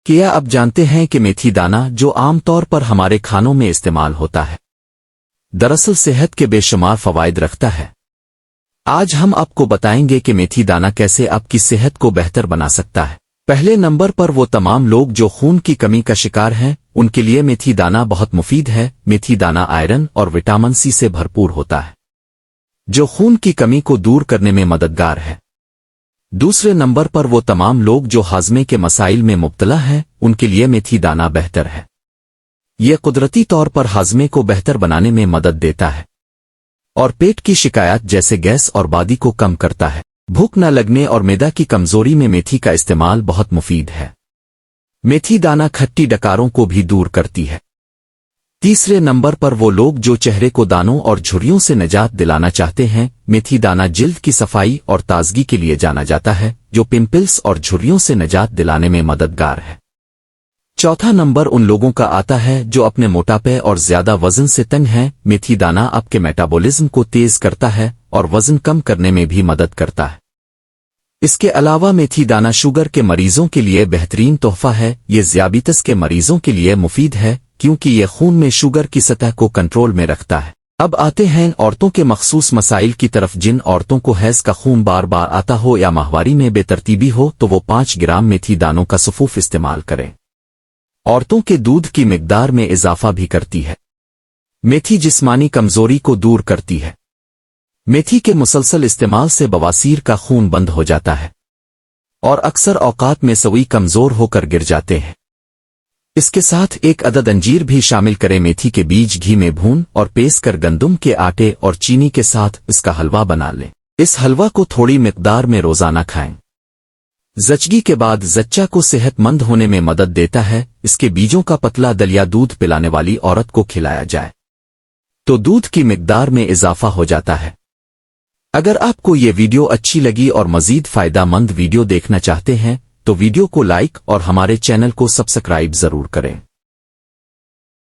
کیا اب جانتے ہیں کہ میتھی دانہ جو عام طور پر ہمارے کھانوں میں استعمال ہوتا ہے دراصل صحت کے بے شمار فوائد رکھتا ہے۔ آج ہم آپ کو بتائیں گے کہ میتھی دانہ کیسے آپ کی صحت کو بہتر بنا سکتا ہے۔ پہلے نمبر پر وہ تمام لوگ جو خون کی کمی کا شکار ہیں ان کے لیے میتھی دانہ بہت مفید ہے۔ میتھی دانہ آئرن اور وٹامن سی سے بھرپور ہوتا ہے جو خون کی کمی کو دور کرنے میں مددگار ہے۔ دوسرے نمبر پر وہ تمام لوگ جو ہاضمے کے مسائل میں مبتلا ہیں ان کے لیے میتھی دانہ بہتر ہے۔ یہ قدرتی طور پر ہاضمے کو بہتر بنانے میں مدد دیتا ہے اور پیٹ کی شکایات جیسے گیس اور بادی کو کم کرتا ہے۔ بھوک نہ لگنے اور معدہ کی کمزوری میں میتھی کا استعمال بہت مفید ہے۔ میتھی دانہ کھٹی ڈکاروں کو بھی دور کرتی ہے۔ تیسرے نمبر پر وہ لوگ جو چہرے کو دانوں اور جھریوں سے نجات دلانا چاہتے ہیں۔ میتھی دانہ جلد کی صفائی اور تازگی کے لیے جانا جاتا ہے جو پمپلز اور جھریوں سے نجات دلانے میں مددگار ہے۔ چوتھا نمبر ان لوگوں کا آتا ہے جو اپنے موٹاپے اور زیادہ وزن سے تنگ ہیں۔ میتھی دانہ آپ کے میٹابولزم کو تیز کرتا ہے اور وزن کم کرنے میں بھی مدد کرتا ہے۔ اس کے علاوہ میتھی دانہ شوگر کے مریضوں کے لیے بہترین تحفہ ہے۔ یہ ذیابیطس کے مریضوں کے لیے مفید ہے کیونکہ یہ خون میں شوگر کی سطح کو کنٹرول میں رکھتا ہے۔ اب آتے ہیں عورتوں کے مخصوص مسائل کی طرف۔ جن عورتوں کو حیض کا خون بار بار آتا ہو یا ماہواری میں بے ترتیبی ہو تو وہ 5 گرام میتھی دانوں کا سفوف استعمال کریں۔ عورتوں کے دودھ کی مقدار میں اضافہ بھی کرتی ہے۔ میتھی جسمانی کمزوری کو دور کرتی ہے۔ میتھی کے مسلسل استعمال سے بواسیر کا خون بند ہو جاتا ہے اور اکثر اوقات میں سوئی کمزور ہو کر گر جاتے ہیں۔ اس کے ساتھ 1 عدد انجیر بھی شامل کریں۔ میتھی کے بیج گھی میں بھون اور پیس کر گندم کے آٹے اور چینی کے ساتھ اس کا حلوہ بنا لیں۔ اس حلوہ کو تھوڑی مقدار میں روزانہ کھائیں۔ زچگی کے بعد زچہ کو صحت مند ہونے میں مدد دیتا ہے۔ اس کے بیجوں کا پتلا دلیا دودھ پلانے والی عورت کو کھلایا جائے تو دودھ کی مقدار میں اضافہ ہو جاتا ہے۔ اگر آپ کو یہ ویڈیو اچھی لگی اور مزید فائدہ مند ویڈیو دیکھنا چاہتے ہیں تو ویڈیو کو لائک اور ہمارے چینل کو سبسکرائب ضرور کریں۔